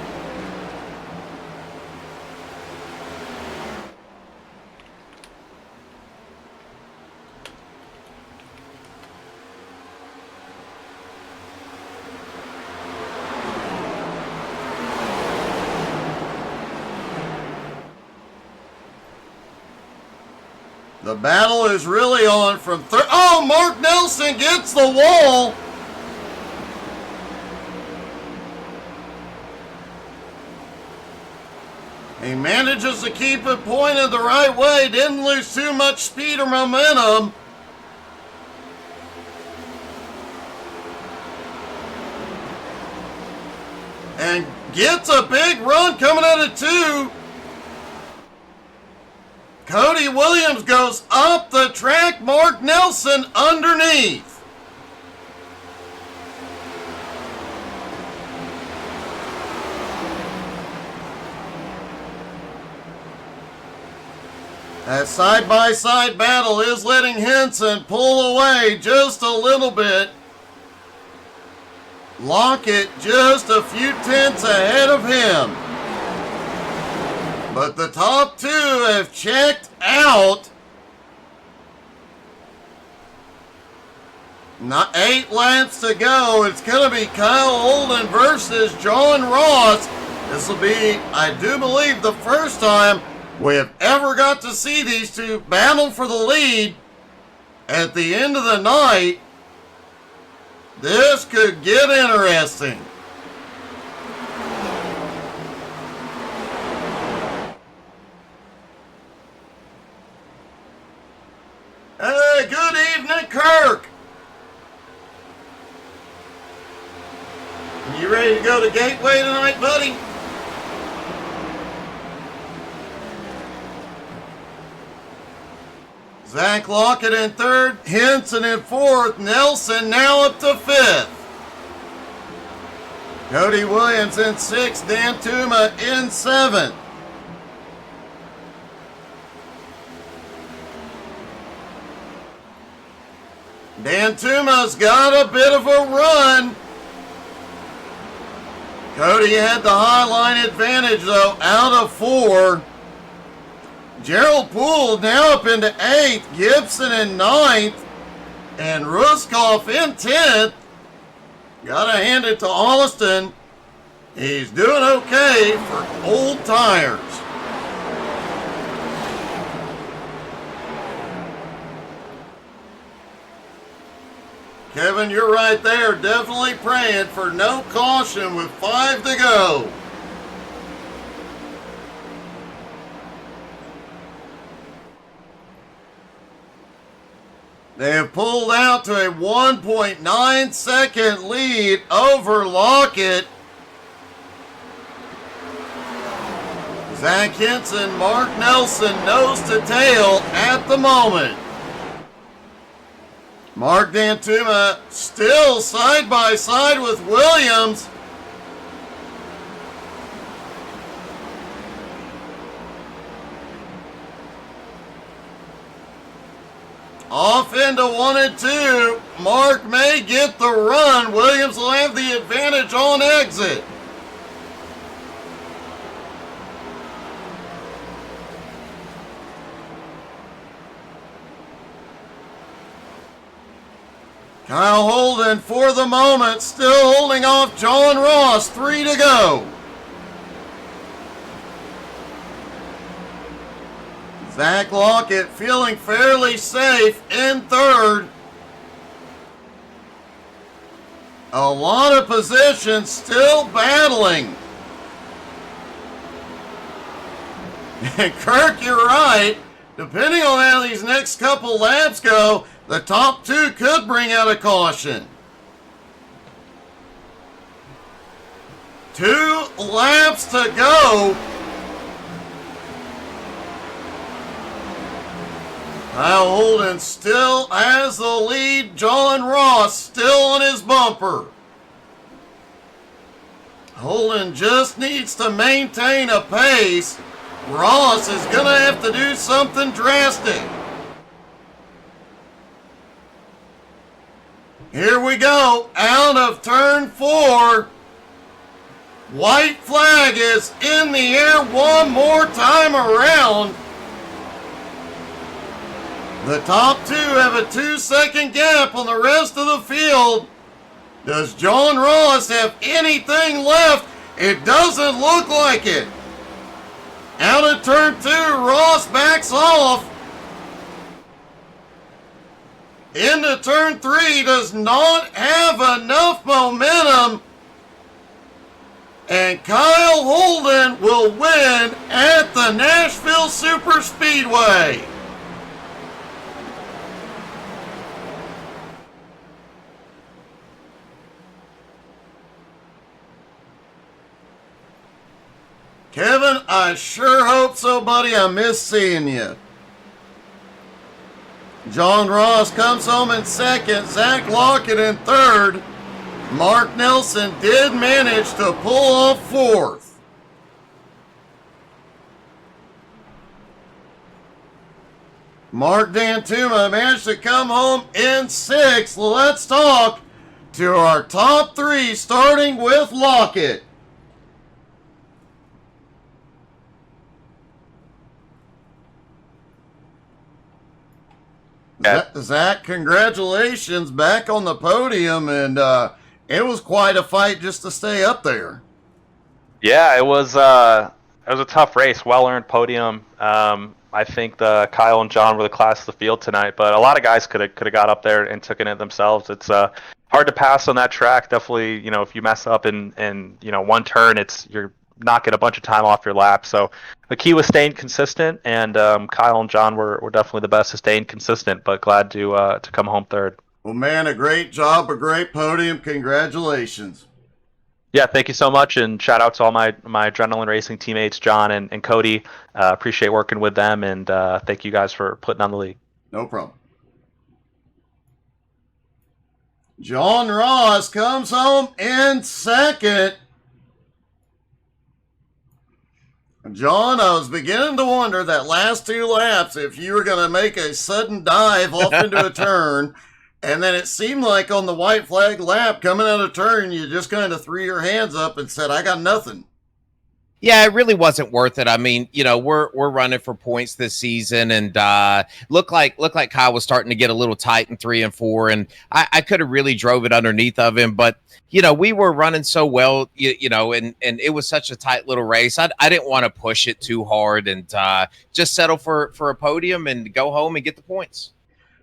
The battle is really on from third. Oh, Mark Nelson gets the wall. manages to keep it pointed the right way, didn't lose too much speed or momentum. And gets a big run coming out of 2. Cody Williams goes up the track, Mark Nelson underneath. That side-by-side battle is letting Henson pull away just a little bit. Lockett just a few tenths ahead of him. But the top 2 have checked out. Not 8 laps to go. It's going to be Kyle Holden versus John Ross. This will be, I do believe, the first time we have ever got to see these two battle for the lead at the end of the night. This could get interesting. Hey, good evening, Kirk. You ready to go to Gateway tonight, buddy? Zach Lockett in 3rd, Henson in 4th, Nelson now up to 5th. Cody Williams in 6th, Dan Tuma in 7th. Dan Tuma's got a bit of a run. Cody had the high line advantage though, out of 4. Gerald Poole now up into 8th, Gibson in 9th, and Ruskoff in 10th. Gotta hand it to Austin. He's doing okay for old tires. Kevin, you're right there. Definitely praying for no caution with 5 to go. They have pulled out to a 1.9 second lead over Lockett. Zach Henson, Mark Nelson nose to tail at the moment. Mark Dantuma still side by side with Williams. Off into 1 and 2. Mark may get the run. Williams will have the advantage on exit. Kyle Holden for the moment still holding off John Ross. 3 to go. Zach Lockett feeling fairly safe in 3rd. A lot of positions still battling. And Kirk, you're right. Depending on how these next couple laps go, the top 2 could bring out a caution. 2 laps to go. Kyle Holden still has the lead. John Ross still on his bumper. Holden just needs to maintain a pace. Ross is going to have to do something drastic. Here we go, out of turn 4. White flag is in the air one more time around. The top 2 have a 2-second gap on the rest of the field. Does John Ross have anything left? It doesn't look like it. Out of turn 2, Ross backs off. Into turn 3, does not have enough momentum. And Kyle Holden will win at the Nashville Superspeedway. Kevin, I sure hope so, buddy. I miss seeing you. John Ross comes home in second. Zach Lockett in third. Mark Nelson did manage to pull off fourth. Mark Dantuma managed to come home in sixth. Let's talk to our top three, starting with Lockett. Zach, congratulations, back on the podium, and it was quite a fight just to stay up there. Yeah, it was a tough race, well-earned podium. I think Kyle and John were the class of the field tonight, but a lot of guys could have got up there and taken it themselves. It's hard to pass on that track. Definitely, if you mess up in one turn, you're knocking a bunch of time off your lap. So the key was staying consistent, and Kyle and John were definitely the best at staying consistent, but glad to come home third. Well, man, a great job, a great podium. Congratulations. Yeah, thank you so much, and shout out to all my Adrenaline Racing teammates, John and Cody. Appreciate working with them, and thank you guys for putting on the league. No problem. John Ross comes home in second. John, I was beginning to wonder that last two laps if you were going to make a sudden dive off into a turn, and then it seemed like on the white flag lap coming out of turn, you just kind of threw your hands up and said, I got nothing. Yeah, it really wasn't worth it. I mean, we're running for points this season, and looked like Kyle was starting to get a little tight in 3 and 4, and I could have really drove it underneath of him, but we were running so well, and it was such a tight little race. I didn't want to push it too hard and just settle for a podium and go home and get the points.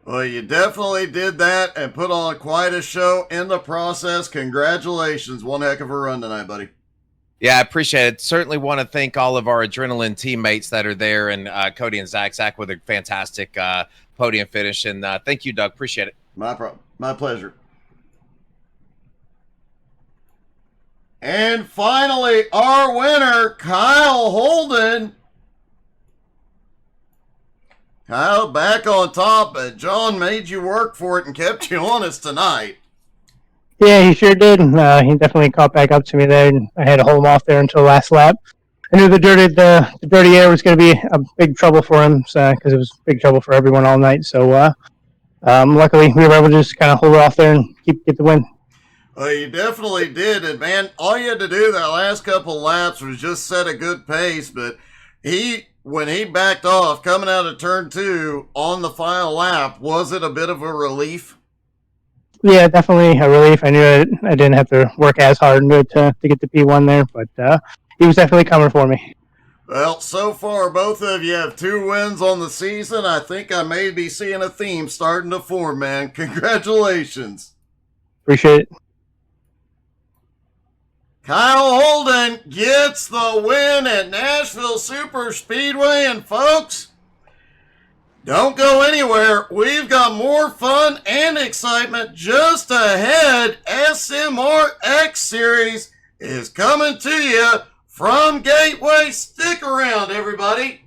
Well, you definitely did that and put on quite a show in the process. Congratulations. One heck of a run tonight, buddy. Yeah, I appreciate it. Certainly want to thank all of our Adrenaline teammates that are there, and Cody and Zach. Zach with a fantastic podium finish, and thank you, Doug. Appreciate it. My problem. My pleasure. And finally, our winner, Kyle Holden. Kyle, back on top, but John made you work for it and kept you honest tonight. Yeah, he sure did. He definitely caught back up to me there, and I had to hold him off there until the last lap. I knew the dirty air was going to be a big trouble for him, because it was big trouble for everyone all night. So luckily, we were able to just kind of hold it off there and get the win. Well, you definitely did, and man, all you had to do that last couple laps was just set a good pace. But when he backed off coming out of turn 2 on the final lap, was it a bit of a relief? Yeah, definitely a relief. I knew I didn't have to work as hard to get the P1 there, but he was definitely coming for me. Well, so far, both of you have 2 wins on the season. I think I may be seeing a theme starting to form, man. Congratulations. Appreciate it. Kyle Holden gets the win at Nashville Superspeedway, and folks, don't go anywhere. We've got more fun and excitement just ahead. SMR X Series is coming to you from Gateway. Stick around, everybody.